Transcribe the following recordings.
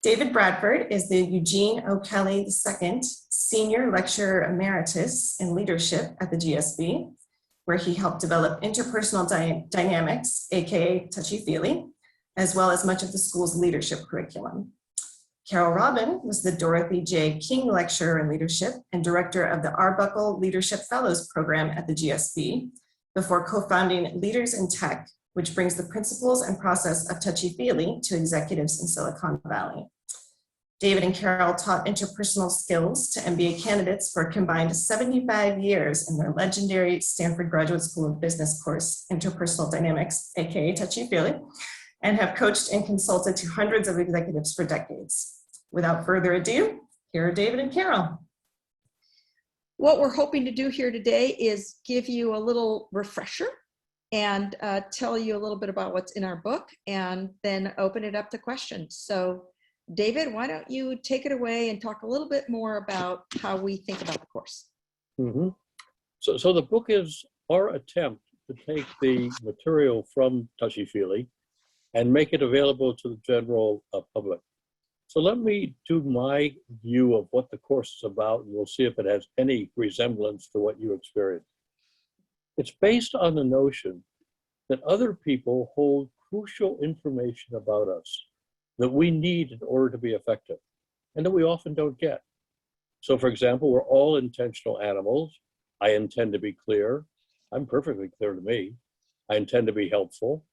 David Bradford is the Eugene O'Kelly II Senior Lecturer Emeritus in Leadership at the GSB, where he helped develop interpersonal dynamics, aka Touchy Feely, as well as much of the school's leadership curriculum. Carole Robin was the Dorothy J. King Lecturer in Leadership and Director of the Arbuckle Leadership Fellows Program at the GSB, before co-founding Leaders in Tech, which brings the principles and process of Touchy Feely to executives in Silicon Valley. David and Carole taught interpersonal skills to MBA candidates for a combined 75 years in their legendary Stanford Graduate School of Business course, Interpersonal Dynamics, aka Touchy Feely, and have coached and consulted to hundreds of executives for decades. Without further ado, here are David and Carole. What we're hoping to do here today is give you a little refresher and tell you a little bit about what's in our book, and then open it up to questions. So David, why don't you take it away and talk a little bit more about how we think about the course? Mm-hmm. So the book is our attempt to take the material from Touchy Feely and make it available to the general public. So let me do my view of what the course is about, and we'll see if it has any resemblance to what you experienced. It's based on the notion that other people hold crucial information about us that we need in order to be effective, and that we often don't get. So for example, we're all intentional animals. I intend to be clear. I'm perfectly clear to me. I intend to be helpful.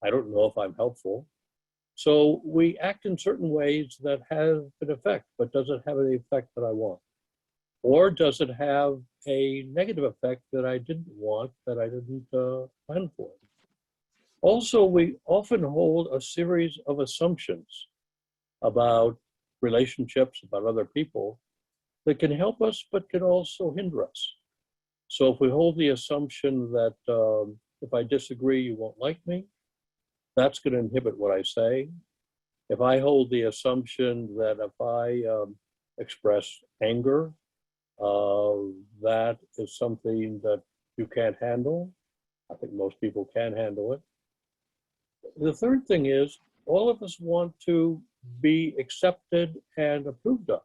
I don't know if I'm helpful. So we act in certain ways that have an effect, but does it have the effect that I want? Or does it have a negative effect that I didn't want, that I didn't plan for? Also, we often hold a series of assumptions about relationships, about other people, that can help us, but can also hinder us. So if we hold the assumption that if I disagree, you won't like me, that's going to inhibit what I say. If I hold the assumption that if I express anger, that is something that you can't handle. I think most people can handle it. The third thing is, all of us want to be accepted and approved of.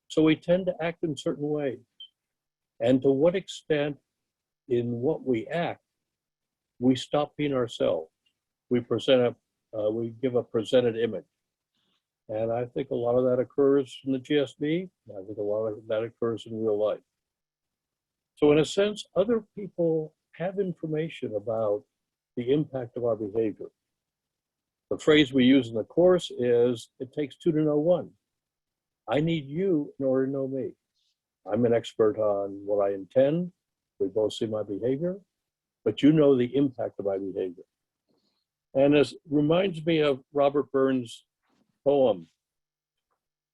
So we tend to act in certain ways. And to what extent in what we act, we stop being ourselves. We give a presented image. And I think a lot of that occurs in the GSB. I think a lot of that occurs in real life. So in a sense, other people have information about the impact of our behavior. The phrase we use in the course is, it takes two to know one. I need you in order to know me. I'm an expert on what I intend. We both see my behavior, but you know the impact of my behavior. And this reminds me of Robert Burns' poem.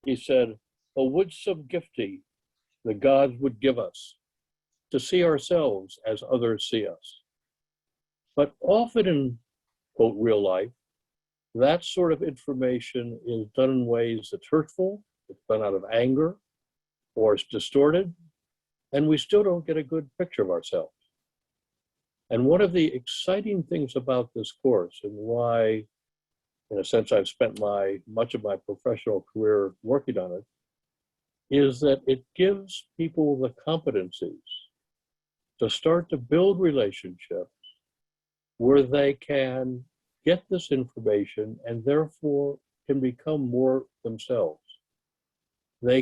He said, "Oh, would some giftie the gods would give us to see ourselves as others see us." But often in, quote, real life, that sort of information is done in ways that's hurtful, it's done out of anger, or it's distorted, and we still don't get a good picture of ourselves. And one of the exciting things about this course, and why, in a sense, I've spent much of my professional career working on it, is that it gives people the competencies to start to build relationships where they can get this information and therefore can become more themselves. They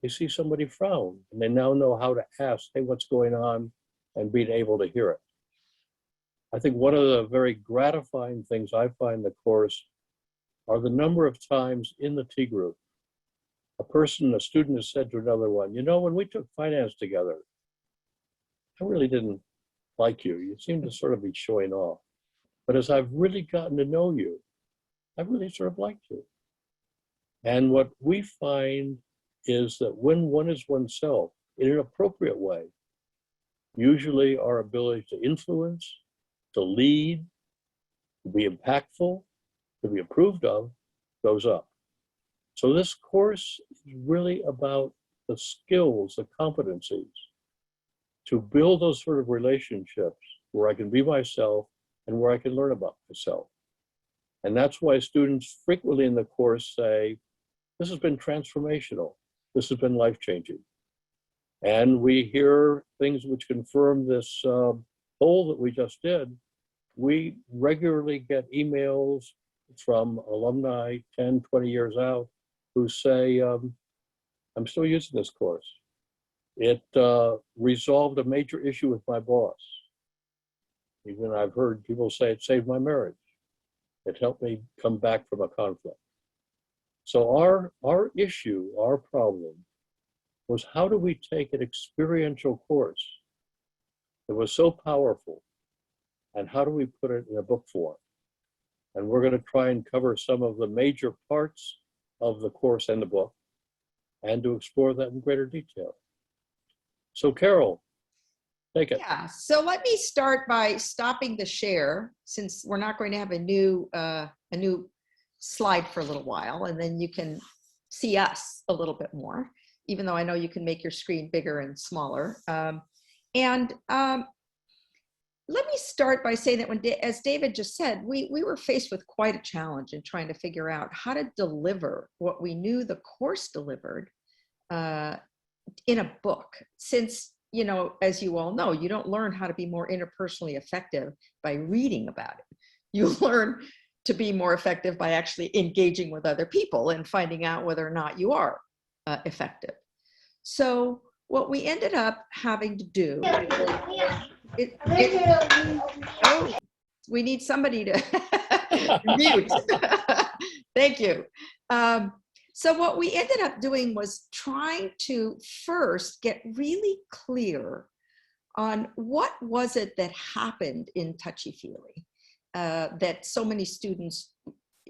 see somebody frown and they now know how to ask, hey, what's going on, and being able to hear it. I think one of the very gratifying things I find in the course are the number of times in the T group, a student has said to another one, you know, when we took finance together, I really didn't like you. You seem to sort of be showing off. But as I've really gotten to know you, I really sort of liked you. And what we find is that when one is oneself in an appropriate way, usually our ability to influence, to lead, to be impactful, to be approved of, goes up. So this course is really about the skills, the competencies, to build those sort of relationships where I can be myself and where I can learn about myself. And that's why students frequently in the course say, this has been transformational. This has been life-changing. And we hear things which confirm this poll that we just did. We regularly get emails from alumni 10, 20 years out who say, I'm still using this course. It resolved a major issue with my boss. Even I've heard people say it saved my marriage. It helped me come back from a conflict. So our issue, our problem, was how do we take an experiential course that was so powerful, and how do we put it in a book form? And we're going to try and cover some of the major parts of the course and the book, and to explore that in greater detail. So Carole, take it. Yeah, so let me start by stopping the share, since we're not going to have a new slide for a little while, and then you can see us a little bit more, even though I know you can make your screen bigger and smaller. Let me start by saying that as David just said, we were faced with quite a challenge in trying to figure out how to deliver what we knew the course delivered in a book. Since, you know, as you all know, you don't learn how to be more interpersonally effective by reading about it. You learn to be more effective by actually engaging with other people and finding out whether or not you are effective. So what we ended up having to do, we need somebody to mute. Thank you. So what we ended up doing was trying to first get really clear on what was it that happened in Touchy Feely that so many students,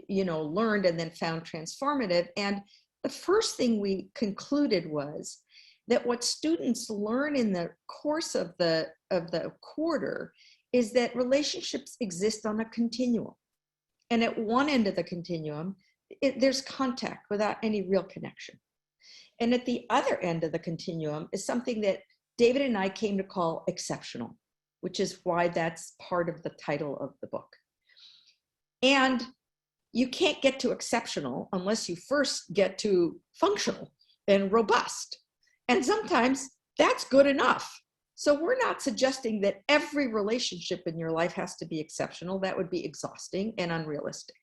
you know, learned and then found transformative. And the first thing we concluded was that what students learn in the course of the quarter is that relationships exist on a continuum. And at one end of the continuum, there's contact without any real connection. And at the other end of the continuum is something that David and I came to call exceptional, which is why that's part of the title of the book. And you can't get to exceptional unless you first get to functional and robust. And sometimes that's good enough. So we're not suggesting that every relationship in your life has to be exceptional. That would be exhausting and unrealistic.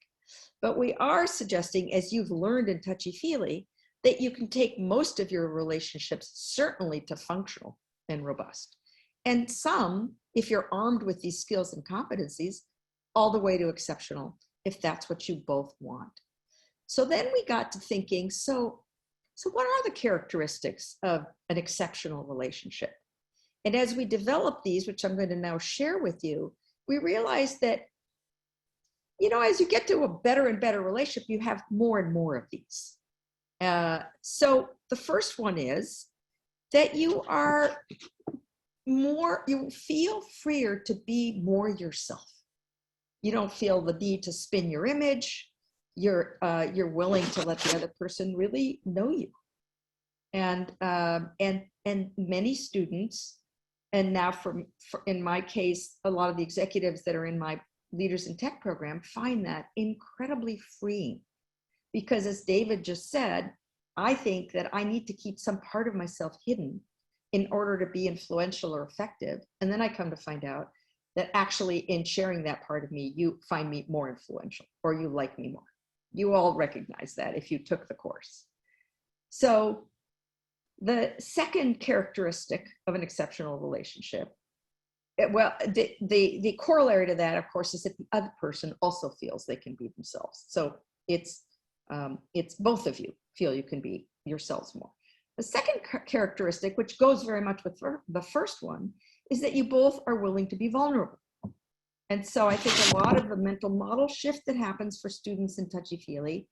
But we are suggesting, as you've learned in Touchy Feely, that you can take most of your relationships certainly to functional and robust. And some, if you're armed with these skills and competencies, all the way to exceptional, if that's what you both want. So then we got to thinking, so what are the characteristics of an exceptional relationship? And as we develop these, which I'm going to now share with you, we realized that, you know, as you get to a better and better relationship, you have more and more of these. So the first one is that you feel freer to be more yourself. You don't feel the need to spin your image. You're willing to let the other person really know you. And many students, and now in my case, a lot of the executives that are in my Leaders in Tech program find that incredibly freeing. Because as David just said, I think that I need to keep some part of myself hidden in order to be influential or effective. And then I come to find out that actually in sharing that part of me, you find me more influential or you like me more. You all recognize that if you took the course. So the second characteristic of an exceptional relationship, well, the corollary to that, of course, is that the other person also feels they can be themselves. So it's both of you feel you can be yourselves more. The second characteristic, which goes very much with the first one, is that you both are willing to be vulnerable. And so I think a lot of the mental model shift that happens for students in Touchy Feely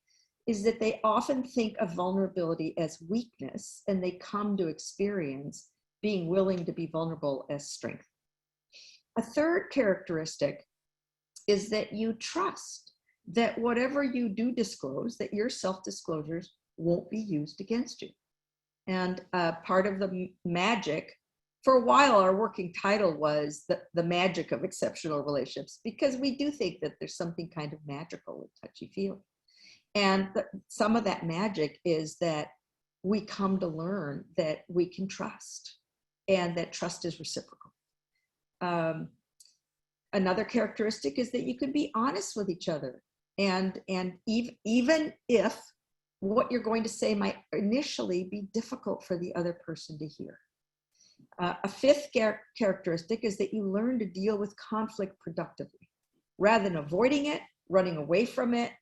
is that they often think of vulnerability as weakness, and they come to experience being willing to be vulnerable as strength. A third characteristic is that you trust that whatever you do disclose, that your self-disclosures won't be used against you. And part of the magic for a while, our working title was the magic of exceptional relationships, because we do think that there's something kind of magical with touchy feely. And some of that magic is that we come to learn that we can trust, and that trust is reciprocal. Another characteristic is that you can be honest with each other. And even if what you're going to say might initially be difficult for the other person to hear. A fifth characteristic is that you learn to deal with conflict productively, rather than avoiding it, running away from it,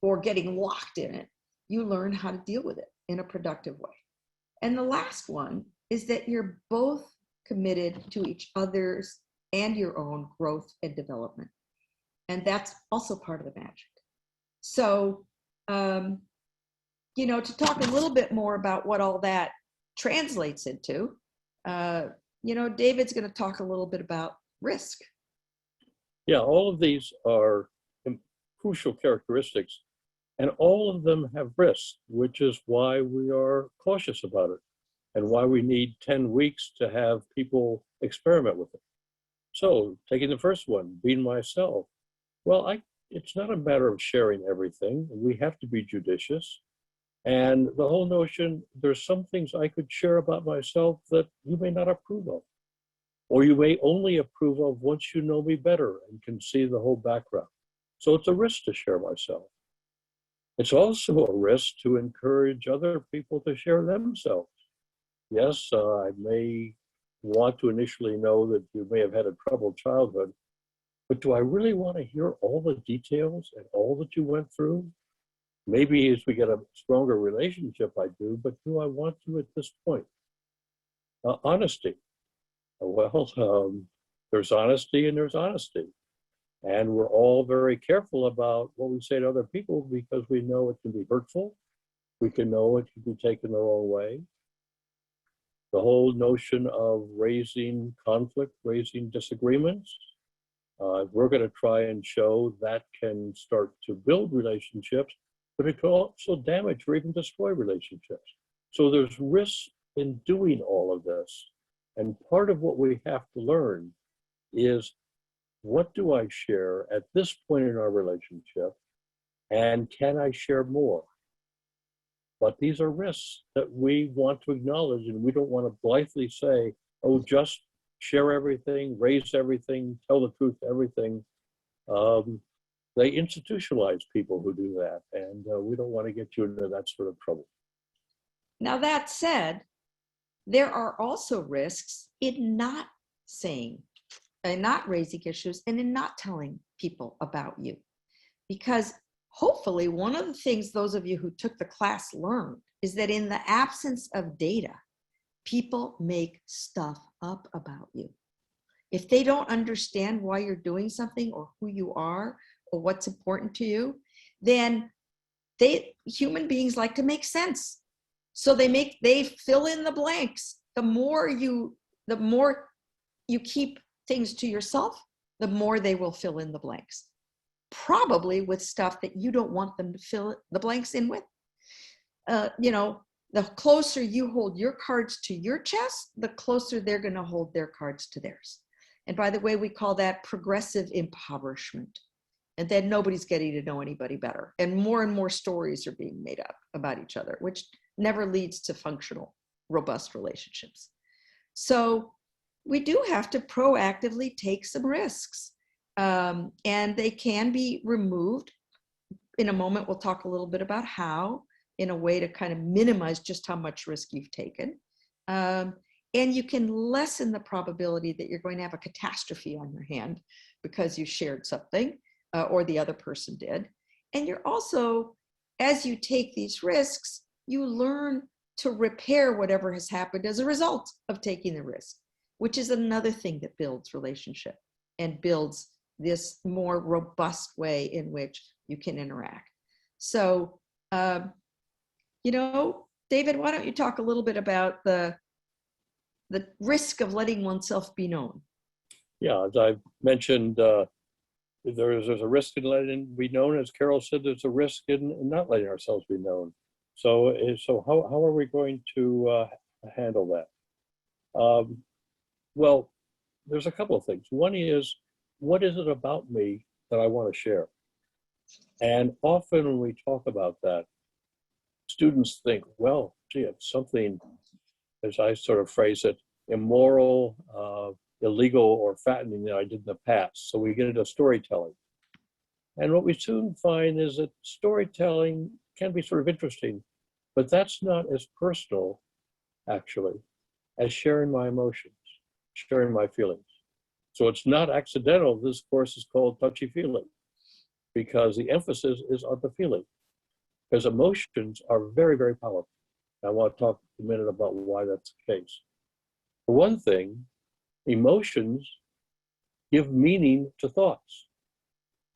or getting locked in it. You learn how to deal with it in a productive way. And the last one is that you're both committed to each other's and your own growth and development. And that's also part of the magic. So, to talk a little bit more about what all that translates into, David's going to talk a little bit about risk. Yeah, all of these are crucial characteristics, and all of them have risk, which is why we are cautious about it and why we need 10 weeks to have people experiment with it. So taking the first one, being myself. Well, it's not a matter of sharing everything. We have to be judicious. And the whole notion, there's some things I could share about myself that you may not approve of, or you may only approve of once you know me better and can see the whole background. So it's a risk to share myself. It's also a risk to encourage other people to share themselves. Yes, I may want to initially know that you may have had a troubled childhood, but do I really want to hear all the details and all that you went through? Maybe as we get a stronger relationship, I do, but do I want to at this point? Honesty. Well, there's honesty and there's honesty. And we're all very careful about what we say to other people because we know it can be hurtful. We can know it can be taken the wrong way. The whole notion of raising conflict, raising disagreements, we're going to try and show that can start to build relationships, but it can also damage or even destroy relationships. So there's risks in doing all of this. And part of what we have to learn is, what do I share at this point in our relationship? And can I share more? But these are risks that we want to acknowledge, and we don't want to blithely say, oh, just share everything, raise everything, tell the truth, everything. They institutionalize people who do that, and we don't want to get you into that sort of trouble. Now, that said, there are also risks in not saying, and not raising issues, and in not telling people about you. Because hopefully one of the things those of you who took the class learned is that in the absence of data, people make stuff up about you. If they don't understand why you're doing something or who you are or what's important to you, then human beings like to make sense. So they fill in the blanks. The more you keep things to yourself, the more they will fill in the blanks. Probably with stuff that you don't want them to fill the blanks in with. The closer you hold your cards to your chest, the closer they're going to hold their cards to theirs. And by the way, we call that progressive impoverishment. And then nobody's getting to know anybody better. And more stories are being made up about each other, which never leads to functional, robust relationships. So we do have to proactively take some risks. And they can be removed. In a moment, we'll talk a little bit about how, in a way to kind of minimize just how much risk you've taken. And you can lessen the probability that you're going to have a catastrophe on your hand because you shared something or the other person did. And you're also, as you take these risks, you learn to repair whatever has happened as a result of taking the risk, which is another thing that builds relationship and builds this more robust way in which you can interact. So, David, why don't you talk a little bit about the risk of letting oneself be known? Yeah, as I mentioned, there's a risk in letting be known. As Carole said, there's a risk in not letting ourselves be known. So how are we going to handle that? Well, there's a couple of things. One is, what is it about me that I want to share? And often when we talk about that, students think, well, gee, it's something, as I sort of phrase it, immoral, illegal, or fattening that I did in the past. So we get into storytelling. And what we soon find is that storytelling can be sort of interesting, but that's not as personal, actually, as sharing my emotions, sharing my feelings. So it's not accidental this course is called Touchy Feely, because the emphasis is on the feeling, because emotions are very, very powerful. I want to talk a minute about why that's the case. For one thing, emotions give meaning to thoughts.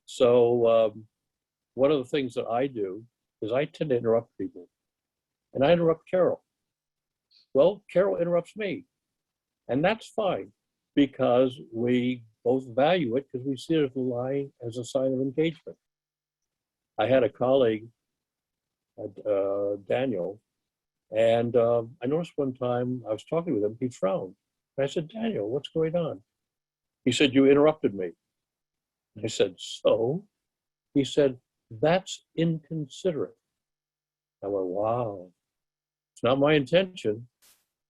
So one of the things that I do is I tend to interrupt people, and I interrupt Carole. Well, Carole interrupts me, and that's fine because we both value it because we see it as a sign of engagement. I had a colleague, Daniel, and I noticed one time I was talking with him, he frowned. And I said, Daniel, what's going on? He said, you interrupted me. I said, so? He said, that's inconsiderate. I went, wow, it's not my intention.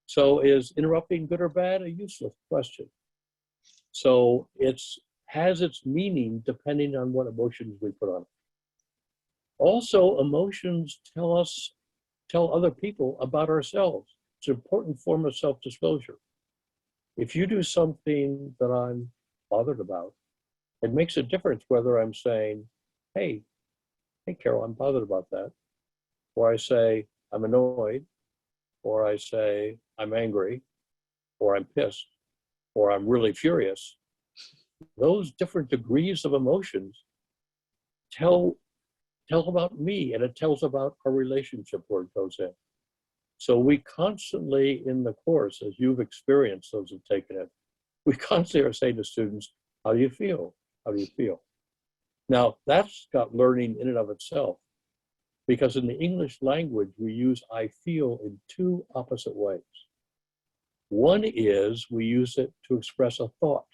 So is interrupting good or bad? A useless question. So it has its meaning depending on what emotions we put on it. Also, emotions tell other people about ourselves. It's an important form of self-disclosure. If you do something that I'm bothered about, it makes a difference whether I'm saying, hey, Carole, I'm bothered about that. Or I say, I'm annoyed. Or I say, I'm angry. Or I'm pissed. Or I'm really furious. Those different degrees of emotions tell about me, and it tells about our relationship where it goes in. So we constantly in the course, as you've experienced, those who've taken it, we constantly are saying to students, how do you feel? How do you feel? Now, that's got learning in and of itself, because in the English language, we use I feel in two opposite ways. One is we use it to express a thought.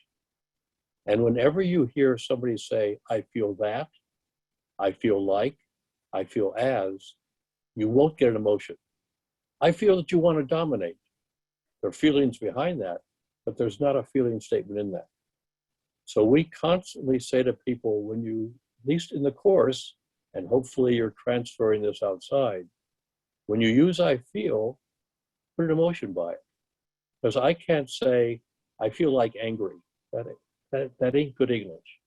And whenever you hear somebody say, I feel that, I feel like, I feel as, you won't get an emotion. I feel that you want to dominate. There are feelings behind that, but there's not a feeling statement in that. So we constantly say to people, when you, at least in the course, and hopefully you're transferring this outside, when you use I feel, put an emotion by it. Because I can't say, I feel like angry. That ain't good English.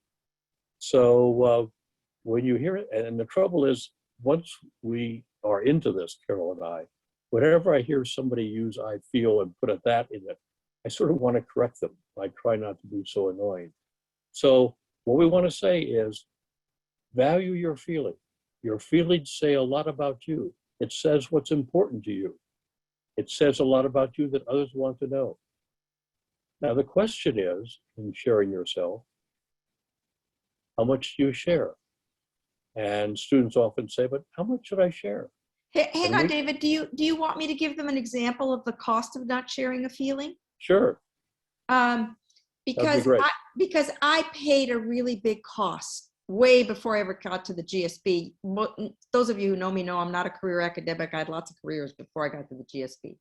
So when you hear it, and the trouble is, once we are into this, Carole and I, whenever I hear somebody use I feel and put a that in it, I sort of want to correct them. I try not to be so annoying. So what we want to say is, value your feeling. Your feelings say a lot about you. It says what's important to you. It says a lot about you that others want to know. Now the question is, in sharing yourself, how much do you share? And students often say, but how much should I share? Hang on, David, do you want me to give them an example of the cost of not sharing a feeling? Sure. Because I paid a really big cost way before I ever got to the GSB. Those of you who know me know I'm not a career academic. I had lots of careers before I got to the GSB.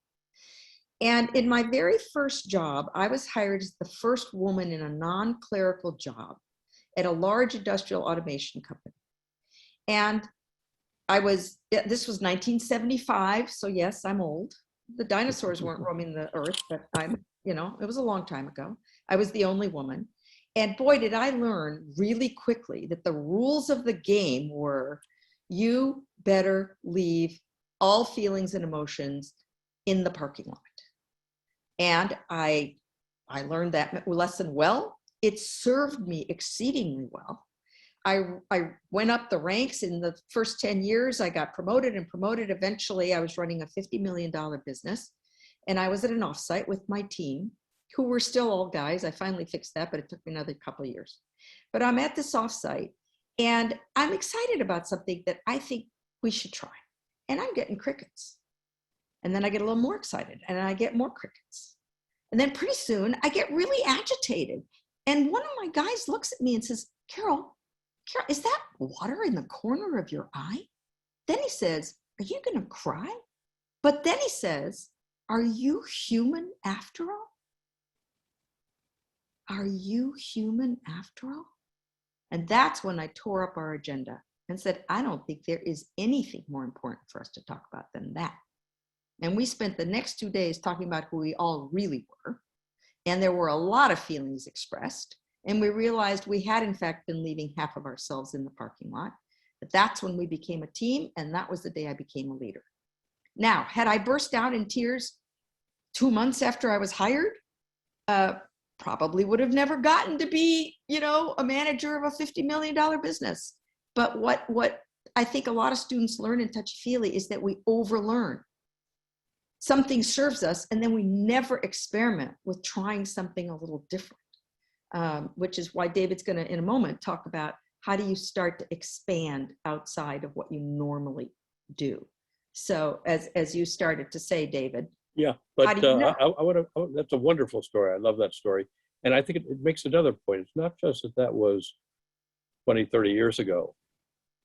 And in my very first job, I was hired as the first woman in a non-clerical job at a large industrial automation company. And this was 1975, so yes, I'm old. The dinosaurs weren't roaming the earth, but it was a long time ago. I was the only woman. And boy, did I learn really quickly that the rules of the game were, you better leave all feelings and emotions in the parking lot. And I learned that lesson well. It served me exceedingly well. I went up the ranks in the first 10 years. I got promoted and promoted. Eventually, I was running a $50 million business. And I was at an offsite with my team, who were still all guys. I finally fixed that, but it took me another couple of years. But I'm at this offsite, and I'm excited about something that I think we should try. And I'm getting crickets. And then I get a little more excited, and I get more crickets. And then pretty soon I get really agitated. And one of my guys looks at me and says, Carole, is that water in the corner of your eye? Then he says, are you going to cry? But then he says, are you human after all? Are you human after all? And that's when I tore up our agenda and said, I don't think there is anything more important for us to talk about than that. And we spent the next 2 days talking about who we all really were. And there were a lot of feelings expressed. And we realized we had, in fact, been leaving half of ourselves in the parking lot. But that's when we became a team. And that was the day I became a leader. Now, had I burst out in tears 2 months after I was hired, probably would have never gotten to be, a manager of a $50 million business. But what I think a lot of students learn in Touchy Feely is that we overlearn. Something serves us, and then we never experiment with trying something a little different, which is why David's going to, in a moment, talk about how do you start to expand outside of what you normally do. So as you started to say, David. Yeah, but how do you know? that's a wonderful story. I love that story. And I think it makes another point. It's not just that was 20, 30 years ago.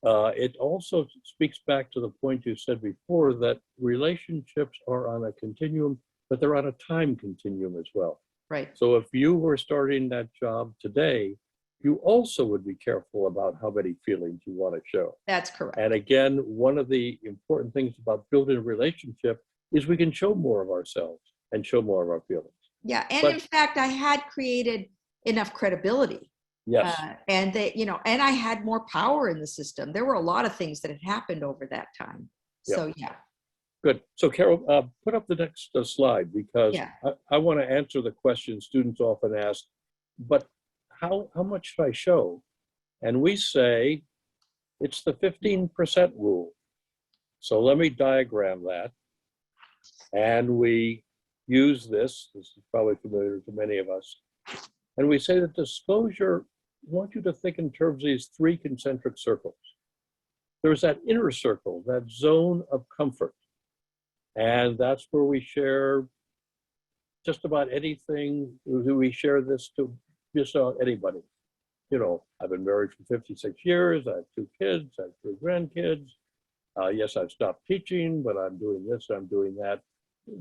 It also speaks back to the point you said before that relationships are on a continuum, but they're on a time continuum as well. Right. So if you were starting that job today, you also would be careful about how many feelings you want to show. That's correct. And again, one of the important things about building a relationship is we can show more of ourselves and show more of our feelings. Yeah, and in fact, I had created enough credibility. Yes. And they, and I had more power in the system. There were a lot of things that had happened over that time. Yep. So yeah. Good. So Carole, put up the next slide, because I want to answer the question students often ask, but how much should I show? And we say it's the 15% rule. So let me diagram that. And we use this is probably familiar to many of us. And we say that disclosure, I want you to think in terms of these 3 concentric circles. There's that inner circle, that zone of comfort. And that's where we share just about anything. We share this to just about anybody. I've been married for 56 years. I have 2 kids. I have 3 grandkids. Yes, I've stopped teaching, but I'm doing this, I'm doing that.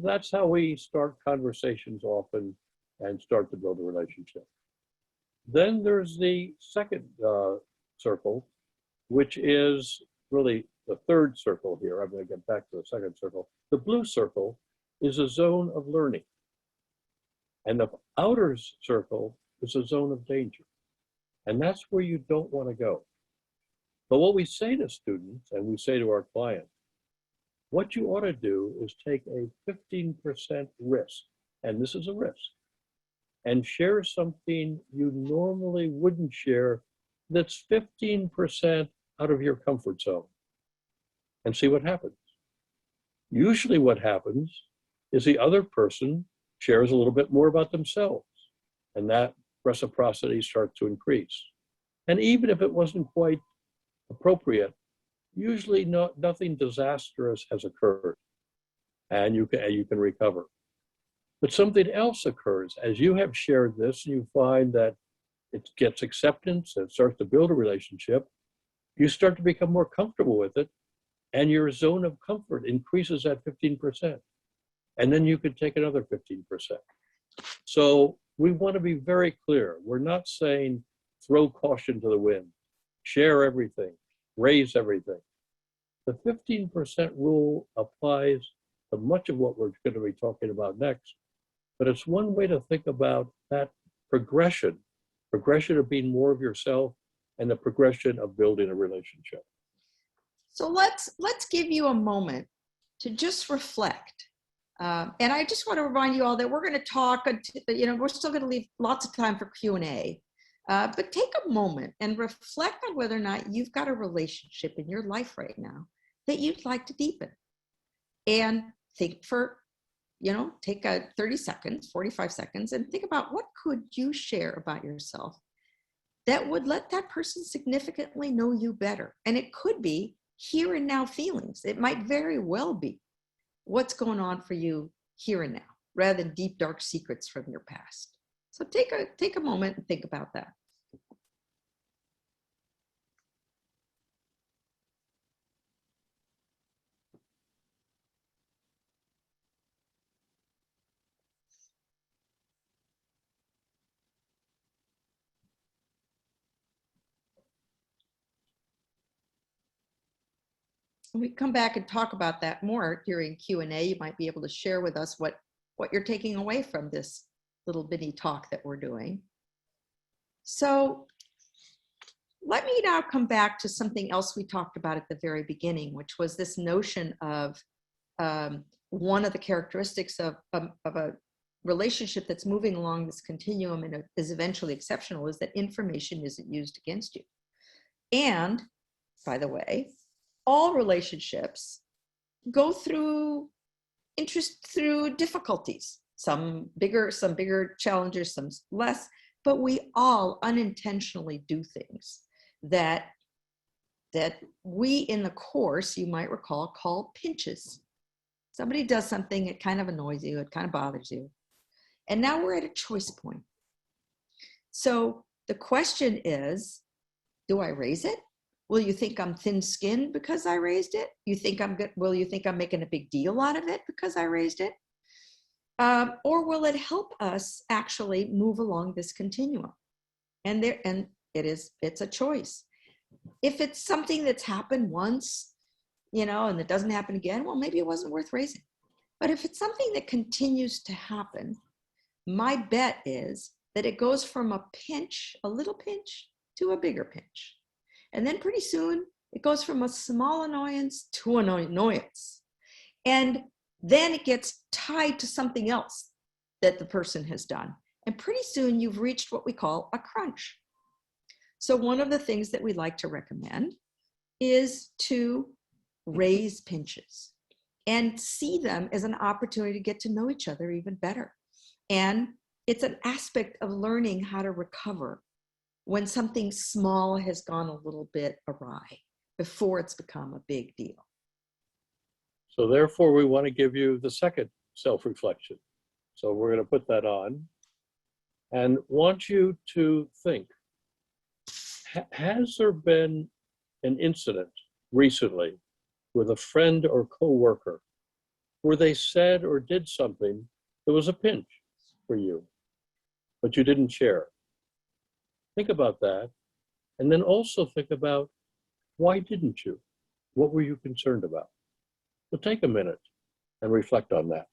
That's how we start conversations often and start to build a relationship. Then there's the second circle, which is really the third circle here. I'm going to get back to the second circle. The blue circle is a zone of learning. And the outer circle is a zone of danger. And that's where you don't want to go. But what we say to students and we say to our clients, what you ought to do is take a 15% risk, and this is a risk, and share something you normally wouldn't share that's 15% out of your comfort zone, and see what happens. Usually what happens is the other person shares a little bit more about themselves, and that reciprocity starts to increase. And even if it wasn't quite appropriate, usually nothing disastrous has occurred, and you can recover. But something else occurs as you have shared this, and you find that it gets acceptance, it starts to build a relationship. You start to become more comfortable with it, and your zone of comfort increases at 15%. And then you can take another 15%. So we want to be very clear. We're not saying throw caution to the wind, share everything, raise everything. The 15% rule applies to much of what we're going to be talking about next, but it's one way to think about that progression of being more of yourself and the progression of building a relationship. So let's give you a moment to just reflect. And I just want to remind you all that we're going to talk, we're still going to leave lots of time for Q&A. But take a moment and reflect on whether or not you've got a relationship in your life right now that you'd like to deepen. And think take 30 seconds, 45 seconds, and think about what could you share about yourself that would let that person significantly know you better. And it could be here and now feelings. It might very well be what's going on for you here and now, rather than deep, dark secrets from your past. So take a moment and think about that. We come back and talk about that more during Q&A. You might be able to share with us what you're taking away from this little bitty talk that we're doing. So let me now come back to something else we talked about at the very beginning, which was this notion of one of the characteristics of a relationship that's moving along this continuum and is eventually exceptional is that information isn't used against you. And by the way, all relationships go through difficulties, some bigger challenges, some less, but we all unintentionally do things that we in the course, you might recall, call pinches. Somebody does something, it kind of annoys you, it kind of bothers you. And now we're at a choice point. So the question is, do I raise it? Will you think I'm thin-skinned because I raised it? Will you think I'm making a big deal out of it because I raised it? Or will it help us actually move along this continuum? And it's a choice. If it's something that's happened once, and it doesn't happen again, well, maybe it wasn't worth raising. But if it's something that continues to happen, my bet is that it goes from a pinch, a little pinch, to a bigger pinch. And then pretty soon it goes from a small annoyance to an annoyance. And then it gets tied to something else that the person has done. And pretty soon you've reached what we call a crunch. So one of the things that we like to recommend is to raise pinches and see them as an opportunity to get to know each other even better. And it's an aspect of learning how to recover when something small has gone a little bit awry before it's become a big deal. So therefore, we want to give you the second self-reflection. So we're going to put that on and want you to think, has there been an incident recently with a friend or coworker where they said or did something that was a pinch for you, but you didn't share? Think about that. And then also think about, why didn't you? What were you concerned about? So take a minute and reflect on that.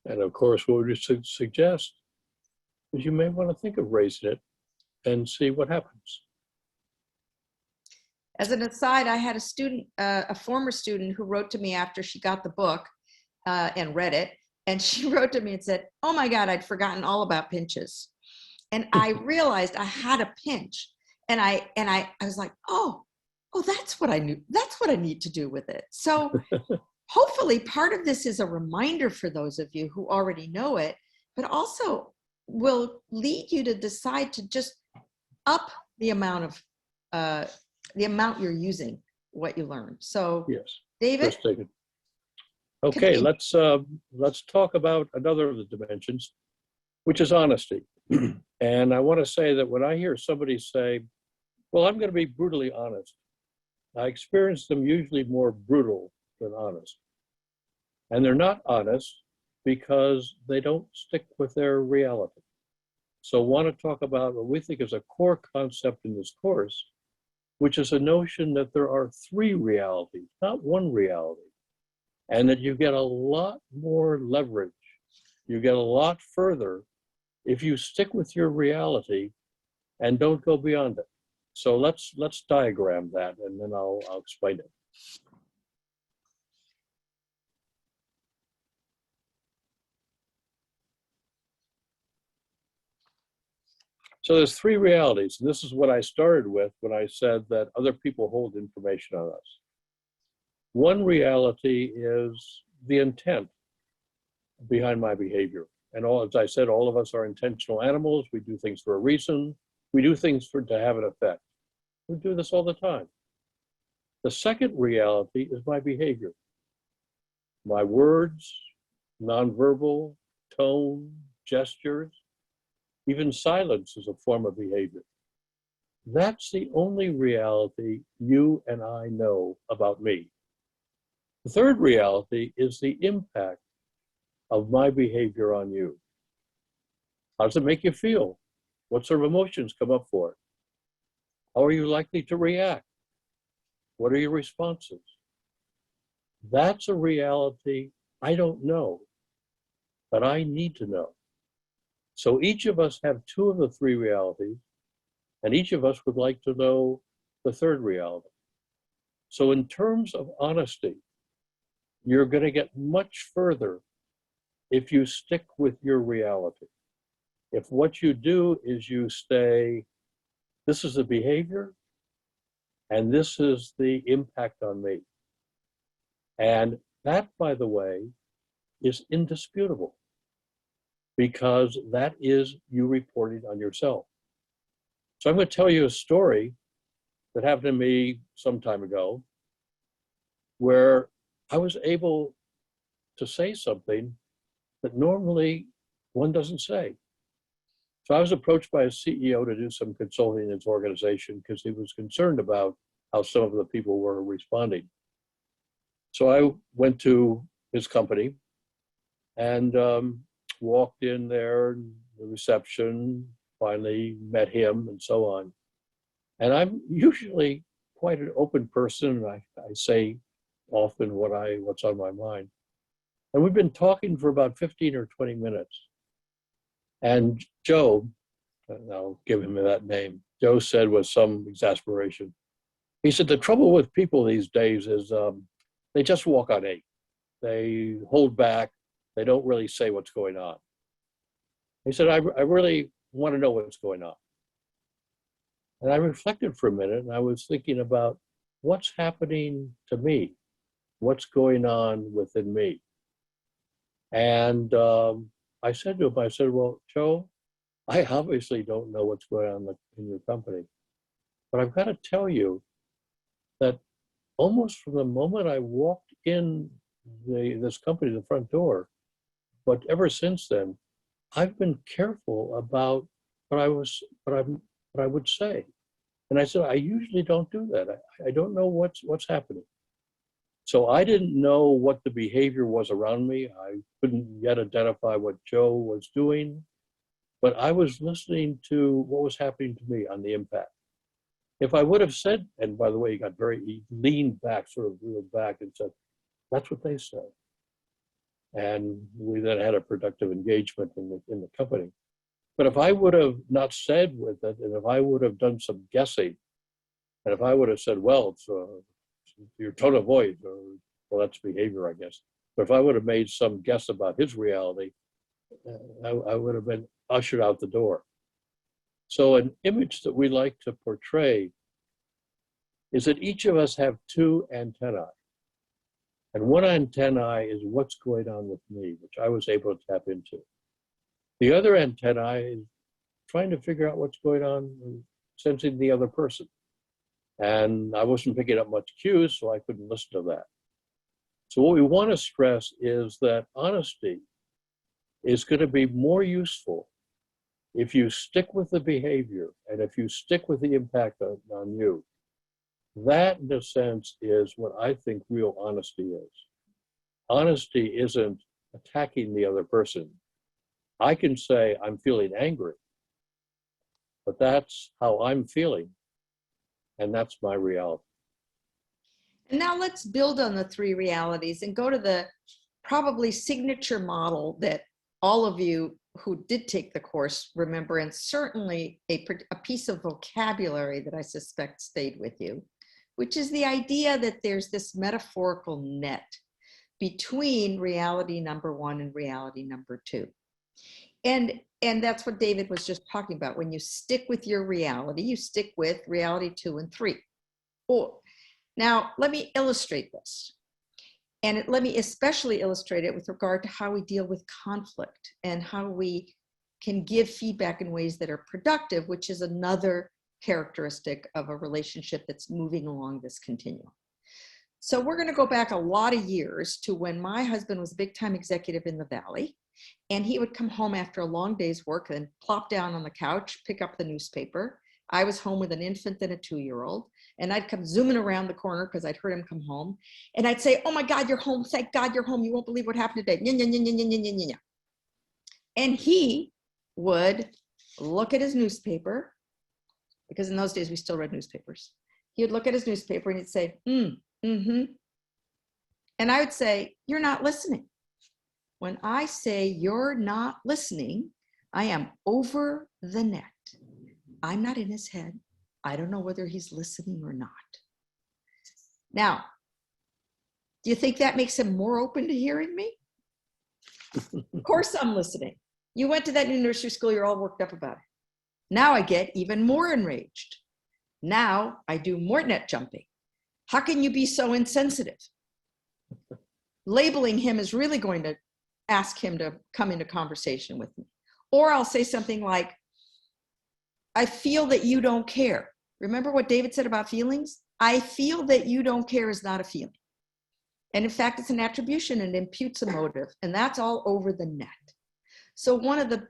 And of course, what we suggest is you may want to think of raising it and see what happens. As an aside, I had a student, a former student, who wrote to me after she got the book and read it. And she wrote to me and said, "Oh my God, I'd forgotten all about pinches." And I realized I had a pinch. And I was like, oh, that's what I knew. That's what I need to do with it. So hopefully part of this is a reminder for those of you who already know it, but also will lead you to decide to just up the amount you're using what you learned. So Yes, David? Okay, let's talk about another of the dimensions, which is honesty. And I want to say that when I hear somebody say, well, I'm going to be brutally honest, I experience them usually more brutal than honest. And they're not honest because they don't stick with their reality. So I want to talk about what we think is a core concept in this course, which is a notion that there are three realities, not one reality, and that you get a lot more leverage. You get a lot further if you stick with your reality and don't go beyond it. So let's diagram that, and then I'll explain it. So there's three realities, and this is what I started with when I said that other people hold information on us. One reality is the intent behind my behavior. And as I said, all of us are intentional animals. We do things for a reason. We do things to have an effect. We do this all the time. The second reality is my behavior. My words, nonverbal, tone, gestures, even silence is a form of behavior. That's the only reality you and I know about me. The third reality is the impact of my behavior on you. How does it make you feel? What sort of emotions come up for it? How are you likely to react? What are your responses? That's a reality I don't know, but I need to know. So each of us have two of the three realities, and each of us would like to know the third reality. So in terms of honesty, you're going to get much further if you stick with your reality. If what you do is you say, this is the behavior, and this is the impact on me. And that, by the way, is indisputable, because that is you reporting on yourself. So I'm going to tell you a story that happened to me some time ago, where I was able to say something that normally one doesn't say. So I was approached by a CEO to do some consulting in his organization because he was concerned about how some of the people were responding. So I went to his company and walked in there, the reception, finally met him and so on. And I'm usually quite an open person. I say often what's on my mind. And we've been talking for about 15 or 20 minutes. And Joe, and I'll give him that name, Joe said with some exasperation, he said, the trouble with people these days is they just walk on egg. They hold back. They don't really say what's going on. He said, I really want to know what's going on. And I reflected for a minute, and I was thinking about what's happening to me, what's going on within me. And I said to him, well, Joe, I obviously don't know what's going on in your company, but I've got to tell you that almost from the moment I walked in this company, the front door, but ever since then, I've been careful about what I would say. And I said, I usually don't do that. I don't know what's happening. So I didn't know what the behavior was around me. I couldn't yet identify what Joe was doing, but I was listening to what was happening to me on the impact. If I would have said, and by the way, he leaned back, sort of reeled back and said, that's what they said. And we then had a productive engagement in the company. But if I would have not said with it, and if I would have done some guessing, and if I would have said, well, it's your tone of voice, or, well, that's behavior, I guess. But if I would have made some guess about his reality, I would have been ushered out the door. So an image that we like to portray is that each of us have two antennae. And one antennae is what's going on with me, which I was able to tap into. The other antennae is trying to figure out what's going on, sensing the other person. And I wasn't picking up much cues, so I couldn't listen to that. So what we want to stress is that honesty is going to be more useful if you stick with the behavior and if you stick with the impact on you. That, in a sense, is what I think real honesty is. Honesty isn't attacking the other person. I can say I'm feeling angry, but that's how I'm feeling, and that's my reality. And now let's build on the three realities and go to the probably signature model that all of you who did take the course remember, and certainly a piece of vocabulary that I suspect stayed with you, which is the idea that there's this metaphorical net between reality number one and reality number two. And that's what David was just talking about. When you stick with your reality, you stick with reality 2 and 3. Now, let me illustrate this. And let me especially illustrate it with regard to how we deal with conflict and how we can give feedback in ways that are productive, which is another characteristic of a relationship that's moving along this continuum. So we're going to go back a lot of years to when my husband was a big-time executive in the Valley, and he would come home after a long day's work and plop down on the couch, pick up the newspaper. I was home with an infant and a 2-year-old, and I'd come zooming around the corner because I'd heard him come home, and I'd say, "Oh my God, you're home! Thank God you're home! You won't believe what happened today!" And he would look at his newspaper, because in those days we still read newspapers. He would look at his newspaper and he'd say, mm-hmm. And I would say, "You're not listening." When I say you're not listening, I am over the net. I'm not in his head. I don't know whether he's listening or not. Now, do you think that makes him more open to hearing me? Of course I'm listening. You went to that new nursery school, you're all worked up about it. Now I get even more enraged. Now I do more net jumping. How can you be so insensitive? Labeling him is really going to ask him to come into conversation with me. Or I'll say something like, "I feel that you don't care." Remember what David said about feelings? I feel that you don't care is not a feeling. And in fact, it's an attribution and imputes a motive, and that's all over the net. So one of the,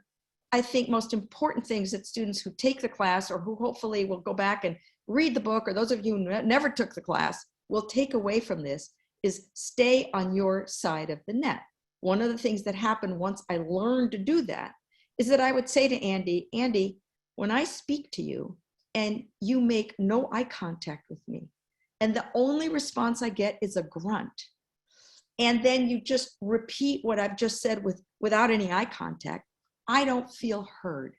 I think, most important things that students who take the class, or who hopefully will go back and read the book, or those of you who never took the class, will take away from this is stay on your side of the net. One of the things that happened once I learned to do that is that I would say to Andy, "Andy, when I speak to you and you make no eye contact with me, and the only response I get is a grunt, and then you just repeat what I've just said without any eye contact, I don't feel heard."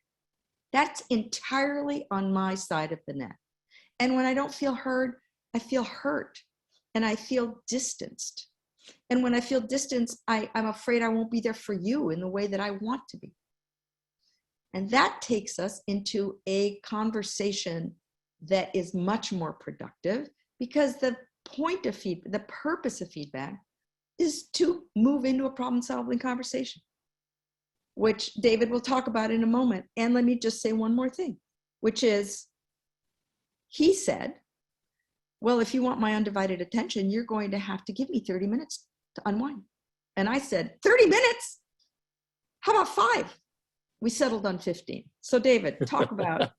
That's entirely on my side of the net. And when I don't feel heard, I feel hurt and I feel distanced. And when I feel distanced, I'm afraid I won't be there for you in the way that I want to be. And that takes us into a conversation that is much more productive, because the point of feedback, the purpose of feedback, is to move into a problem-solving conversation, which David will talk about in a moment. And let me just say one more thing, which is, he said, "Well, if you want my undivided attention, you're going to have to give me 30 minutes to unwind." And I said, 30 minutes? How about 5? We settled on 15. So David, talk about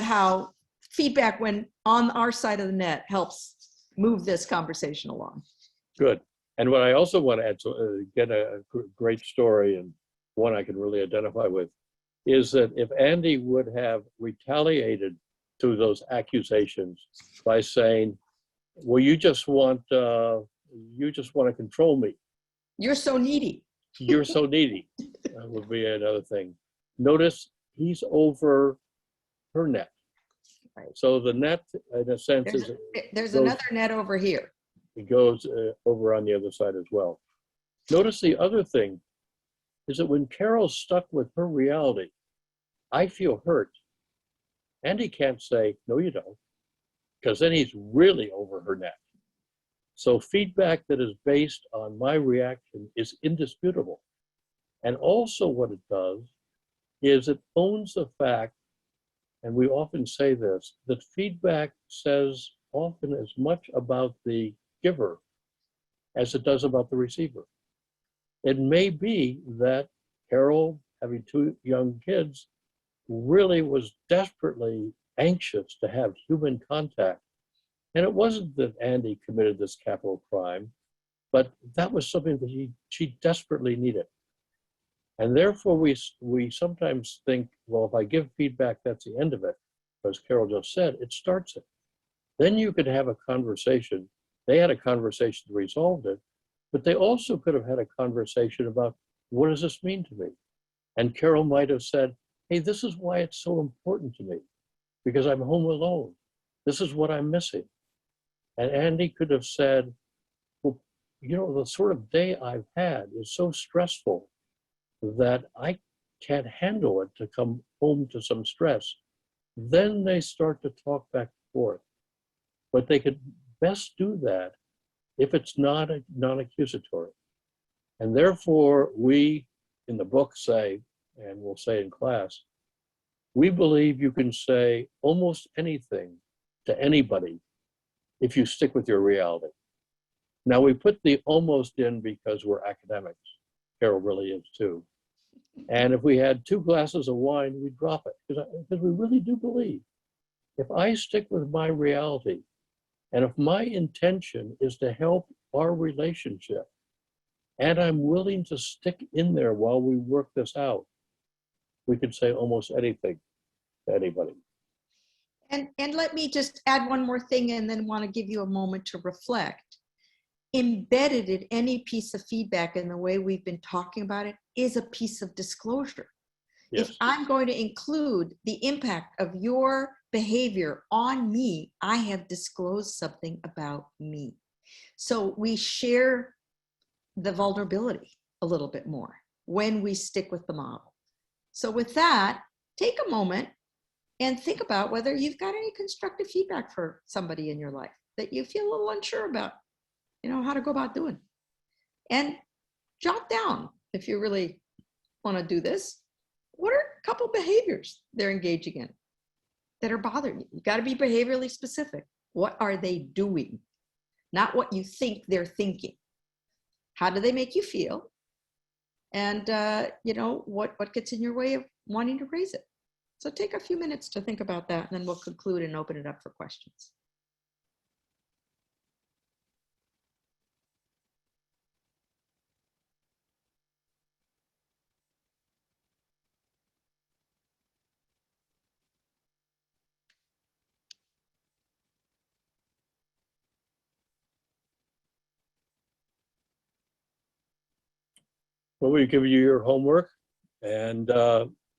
how feedback, when on our side of the net, helps move this conversation along. Good. And what I also want to add, to get a great story, and one I can really identify with, is that if Andy would have retaliated to those accusations by saying, "Well, you just want to control me. You're so needy. You're so needy," would be another thing. Notice he's over her net. Right. So the net, in a sense, There's another net over here. It goes over on the other side as well. Notice the other thing is that when Carol's stuck with her reality, "I feel hurt," Andy can't say, "No, you don't," because then he's really over her net. So feedback that is based on my reaction is indisputable. And also what it does is it owns the fact, and we often say this, that feedback says often as much about the giver as it does about the receiver. It may be that Carole, having 2 young kids, really was desperately anxious to have human contact. And it wasn't that Andy committed this capital crime, but that was something that she desperately needed. And therefore we sometimes think, well, if I give feedback, that's the end of it. As Carole just said, it starts it. Then you could have a conversation. They had a conversation to resolve it, but they also could have had a conversation about, what does this mean to me? And Carole might have said, hey, this is why it's so important to me, because I'm home alone. This is what I'm missing. And Andy could have said, well, you know, the sort of day I've had is so stressful that I can't handle it to come home to some stress. Then they start to talk back and forth. But they could best do that if it's not non-accusatory. And therefore, we in the book say, and we'll say in class, we believe you can say almost anything to anybody if you stick with your reality. Now, we put the almost in because we're academics. Carole really is too. And if we had 2 glasses of wine, we'd drop it, because we really do believe if I stick with my reality, and if my intention is to help our relationship, and I'm willing to stick in there while we work this out, we can say almost anything to anybody. And let me just add one more thing and then want to give you a moment to reflect. Embedded in any piece of feedback in the way we've been talking about it is a piece of disclosure. Yes. If I'm going to include the impact of your behavior on me, I have disclosed something about me. So we share the vulnerability a little bit more when we stick with the model. So with that, take a moment and think about whether you've got any constructive feedback for somebody in your life that you feel a little unsure about, you know, how to go about doing. And jot down, if you really want to do this, what are a couple behaviors they're engaging in that are bothering you? You got to be behaviorally specific. What are they doing? Not what you think they're thinking. How do they make you feel? And, you know, what gets in your way of wanting to raise it? So take a few minutes to think about that, and then we'll conclude and open it up for questions. Well, we give you your homework, and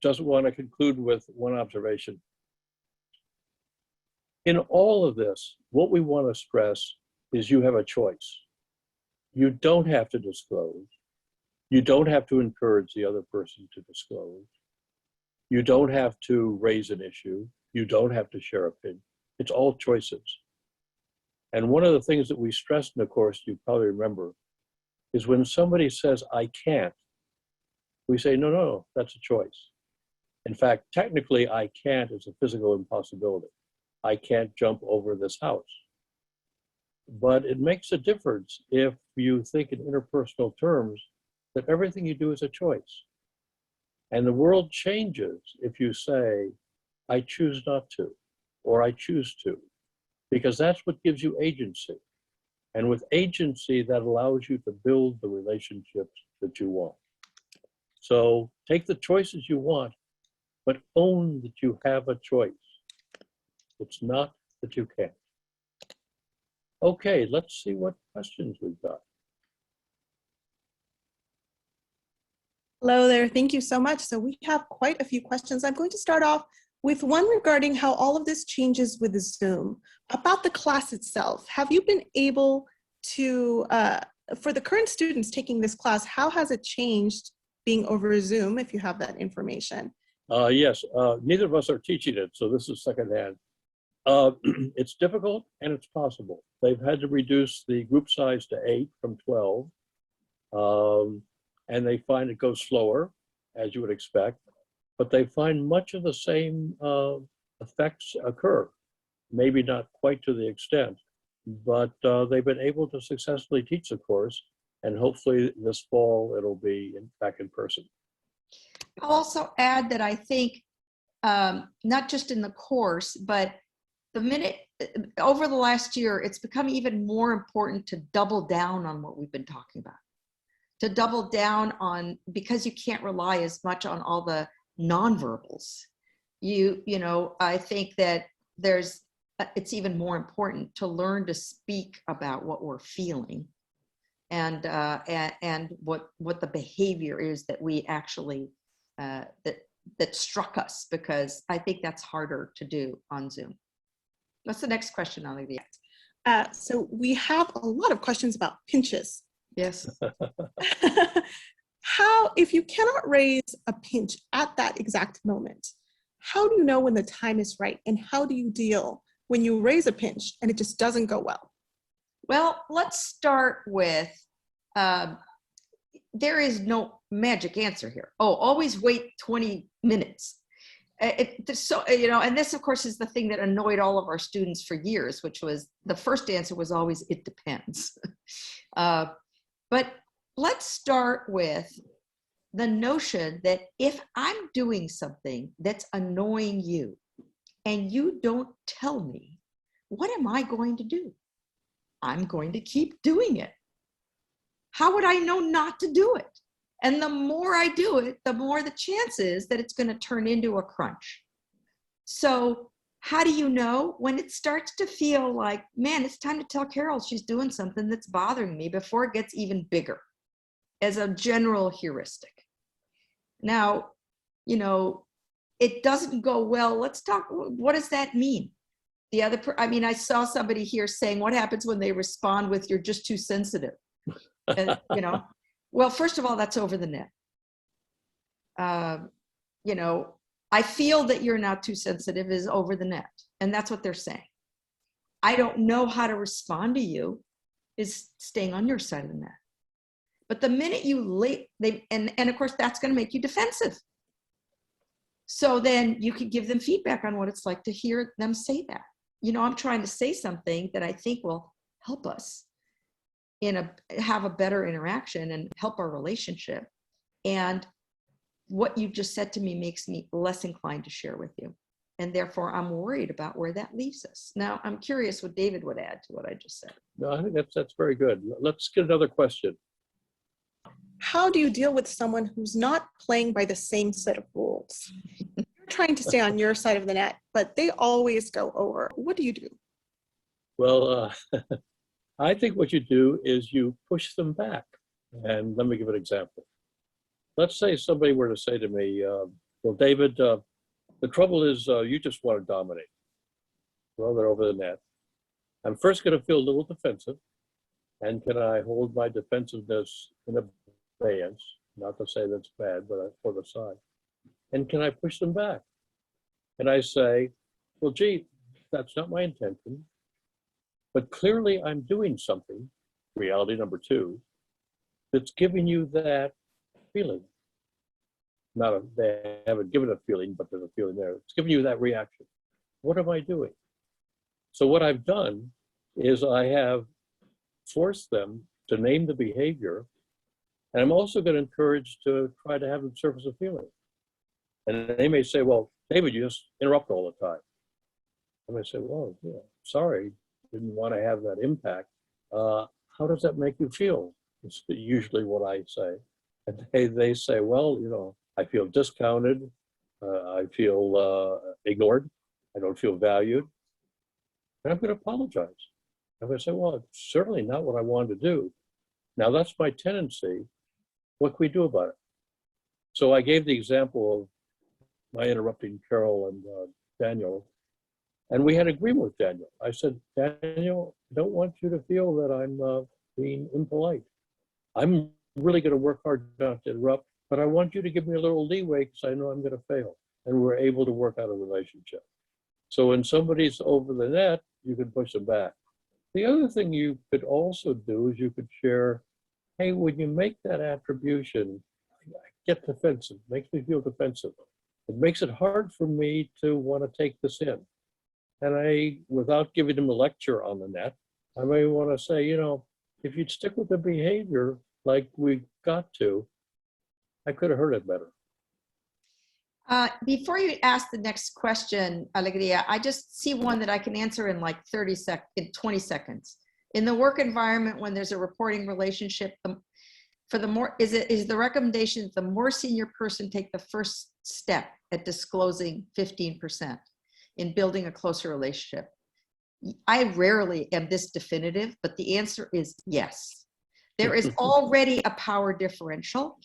just want to conclude with one observation. In all of this, what we want to stress is you have a choice. You don't have to disclose. You don't have to encourage the other person to disclose. You don't have to raise an issue. You don't have to share opinion. It's all choices. And one of the things that we stress in the course, you probably remember, is when somebody says, I can't, we say, no, no, that's a choice. In fact, technically, I can't is a physical impossibility. I can't jump over this house. But it makes a difference if you think in interpersonal terms that everything you do is a choice. And the world changes if you say, I choose not to, or I choose to, because that's what gives you agency. And with agency, that allows you to build the relationships that you want. So take the choices you want, but own that you have a choice. It's not that you can't. Okay, let's see what questions we've got. Hello there, thank you so much. So we have quite a few questions. I'm going to start off with one regarding how all of this changes with Zoom. About the class itself, have you been able to, for the current students taking this class, how has it changed being over Zoom, if you have that information? Yes, neither of us are teaching it, so this is secondhand. It's difficult and it's possible. They've had to reduce the group size to 8 from 12, and they find it goes slower, as you would expect, but they find much of the same effects occur. Maybe not quite to the extent, but they've been able to successfully teach the course, and hopefully this fall it'll be back in person. I'll also add that I think not just in the course, but over the last year, it's become even more important to double down on what we've been talking about. To double down on, because you can't rely as much on all the nonverbals. You know, I think that it's even more important to learn to speak about what we're feeling and what the behavior is that we actually that struck us, because I think that's harder to do on Zoom. What's the next question, Olivia? So we have a lot of questions about pinches. Yes. How, if you cannot raise a pinch at that exact moment, how do you know when the time is right? And how do you deal when you raise a pinch and it just doesn't go well? Well, let's start with, there is no magic answer here. Oh, always wait 20 minutes. And this, of course, is the thing that annoyed all of our students for years, which was the first answer was always, it depends. But let's start with the notion that if I'm doing something that's annoying you and you don't tell me, what am I going to do? I'm going to keep doing it. How would I know not to do it? And the more I do it, the more the chance is that it's going to turn into a crunch. So how do you know? When it starts to feel like, man, it's time to tell Carole she's doing something that's bothering me before it gets even bigger, as a general heuristic. Now, it doesn't go well. Let's talk, what does that mean? I saw somebody here saying, what happens when they respond with, you're just too sensitive? Well, first of all, that's over the net. I feel that you're not too sensitive is over the net. And that's what they're saying. I don't know how to respond to you is staying on your side of the net. But the minute you and of course, that's going to make you defensive. So then you can give them feedback on what it's like to hear them say that. I'm trying to say something that I think will help us have a better interaction and help our relationship. And what you just said to me makes me less inclined to share with you. And therefore, I'm worried about where that leaves us. Now, I'm curious what David would add to what I just said. No, I think that's very good. Let's get another question. How do you deal with someone who's not playing by the same set of rules? You're trying to stay on your side of the net, but they always go over. What do you do? Well, I think what you do is you push them back. And let me give an example. Let's say somebody were to say to me, well, David, the trouble is you just want to dominate. Well, they're over the net. I'm first going to feel a little defensive. And can I hold my defensiveness in abeyance? Not to say that's bad, but I put it aside. And can I push them back? And I say, well, gee, that's not my intention. But clearly I'm doing something, reality number 2, that's giving you that feeling. They haven't given a feeling, but there's a feeling there. It's giving you that reaction. What am I doing? So what I've done is I have forced them to name the behavior, and I'm also going to encourage to try to have them surface a feeling. And they may say, well, David, you just interrupt all the time. I may say, well, yeah, sorry, didn't want to have that impact. How does that make you feel? It's usually what I say. And they say, well, I feel discounted. I feel ignored. I don't feel valued. And I'm going to apologize. I'm going to say, well, it's certainly not what I wanted to do. Now, that's my tendency. What can we do about it? So I gave the example of my interrupting Carole and Daniel. And we had agreement with Daniel. I said, Daniel, I don't want you to feel that I'm being impolite. I'm really going to work hard not to interrupt, but I want you to give me a little leeway because I know I'm going to fail. And we're able to work out a relationship. So when somebody's over the net, you can push them back. The other thing you could also do is you could share, hey, when you make that attribution, I get defensive, it makes me feel defensive. It makes it hard for me to want to take this in. And without giving them a lecture on the net, I may want to say, if you'd stick with the behavior like we got to, I could have heard it better. Before you ask the next question, Alegria, I just see one that I can answer in like 20 seconds. In the work environment, when there's a reporting relationship, is the recommendation the more senior person take the first step at disclosing 15% in building a closer relationship? I rarely am this definitive, but the answer is yes. There is already a power differential.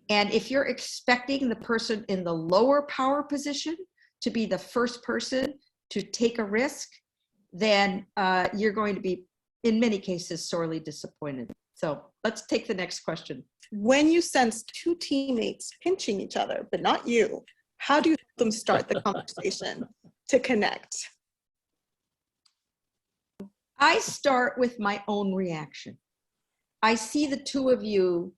And if you're expecting the person in the lower power position to be the first person to take a risk, then you're going to be, in many cases, sorely disappointed. So let's take the next question. When you sense two teammates pinching each other, but not you, how do you help them start the conversation to connect? I start with my own reaction. I see the two of you,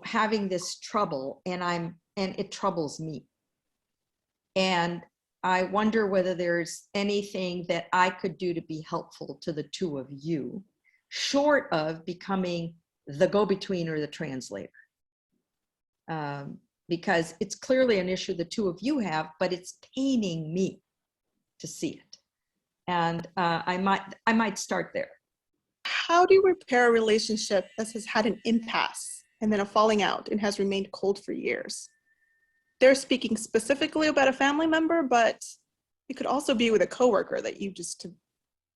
having this trouble, and it troubles me. And I wonder whether there's anything that I could do to be helpful to the two of you, short of becoming the go-between or the translator. Because it's clearly an issue the two of you have, but it's paining me to see it. And I might start there. How do you repair a relationship that has had an impasse and then a falling out and has remained cold for years? They're speaking specifically about a family member, but it could also be with a coworker that you just have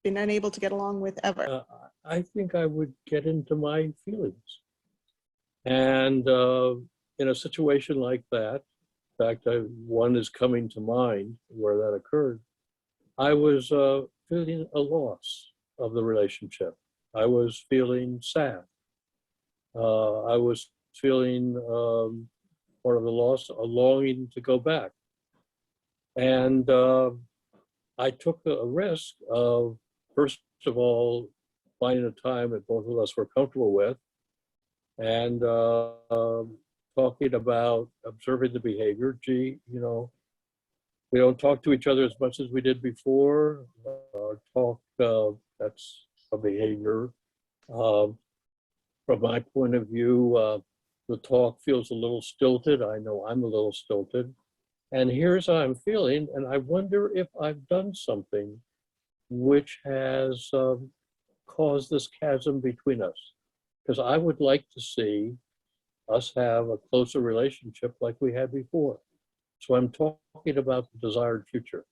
been unable to get along with ever. I think I would get into my feelings. And in a situation like that, in fact, one is coming to mind where that occurred, I was feeling a loss of the relationship. I was feeling sad. I was feeling part of the loss, a longing to go back. And I took a risk of, first of all, finding a time that both of us were comfortable with, and talking about observing the behavior. Gee, we don't talk to each other as much as we did before. That's a behavior. From my point of view, the talk feels a little stilted. I know I'm a little stilted. And here's how I'm feeling. And I wonder if I've done something which has caused this chasm between us. Because I would like to see us have a closer relationship like we had before. So I'm talking about the desired future.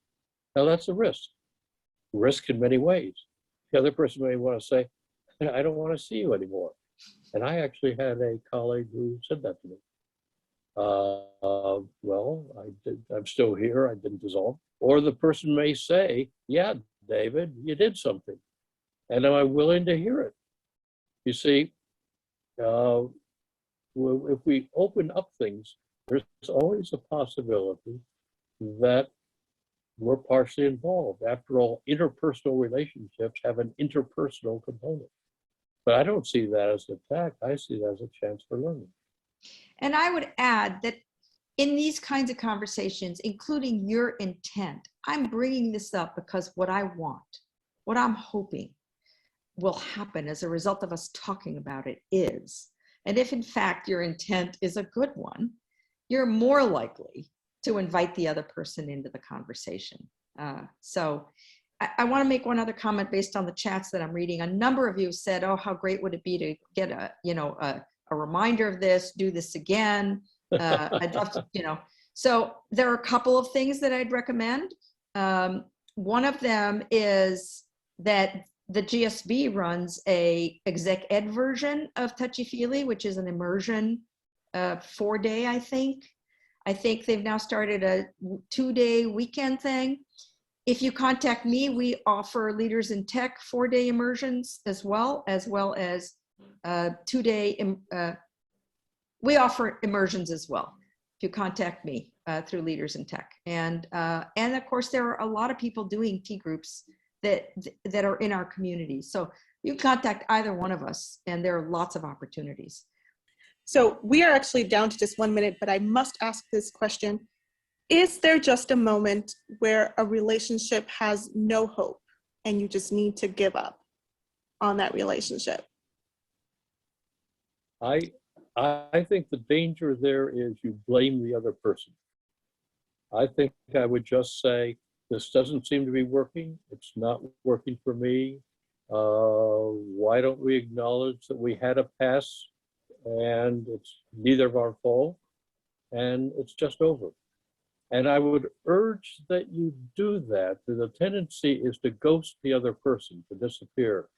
Now that's a risk. Risk in many ways. The other person may want to say, I don't want to see you anymore. And I actually had a colleague who said that to me. Well, I'm still here, I didn't dissolve. Or the person may say, yeah, David, you did something. And am I willing to hear it? You see, if we open up things, there's always a possibility that we're partially involved. After all, interpersonal relationships have an interpersonal component. But I don't see that as an attack. I see that as a chance for learning. And I would add that in these kinds of conversations, including your intent, I'm bringing this up because what I want, what I'm hoping will happen as a result of us talking about it is, and if in fact your intent is a good one, you're more likely to invite the other person into the conversation. So I want to make one other comment based on the chats that I'm reading. A number of you said, oh, how great would it be to get a reminder of this, do this again. I'd love to, So there are a couple of things that I'd recommend. One of them is that the GSB runs a exec ed version of Touchy Feely, which is an immersion 4-day, I think. I think they've now started a 2-day weekend thing. If you contact me, we offer Leaders in Tech 4-day immersions as well as 2-day, we offer immersions as well. If you contact me through Leaders in Tech. And of course, there are a lot of people doing T groups that are in our community. So you can contact either one of us, and there are lots of opportunities. So we are actually down to just 1 minute, but I must ask this question. Is there just a moment where a relationship has no hope and you just need to give up on that relationship? I think the danger there is you blame the other person. I think I would just say, this doesn't seem to be working. It's not working for me. Why don't we acknowledge that we had a past and it's neither of our fault and it's just over? And I would urge that you do that. The tendency is to ghost the other person, to disappear.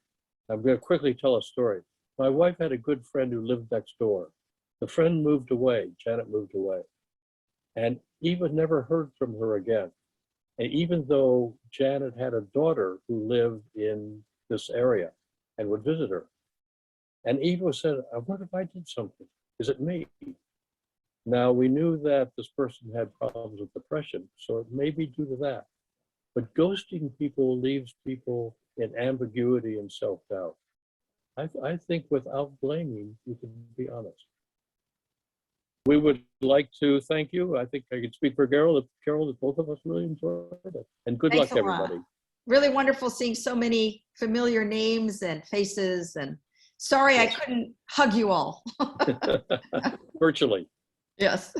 I'm going to quickly tell a story. My wife had a good friend who lived next door. The friend moved away, Janet moved away. And Eva never heard from her again. And even though Janet had a daughter who lived in this area and would visit her, and Eva said, I wonder if I did something. Is it me? Now, we knew that this person had problems with depression, so it may be due to that. But ghosting people leaves people in ambiguity and self-doubt. I think without blaming, you can be honest. We would like to thank you. I think I can speak for Carole, that both of us really enjoyed it. And good Thanks luck, a lot. everybody. Really wonderful seeing so many familiar names and faces. And sorry I Yes. couldn't hug you all. Virtually. Yes.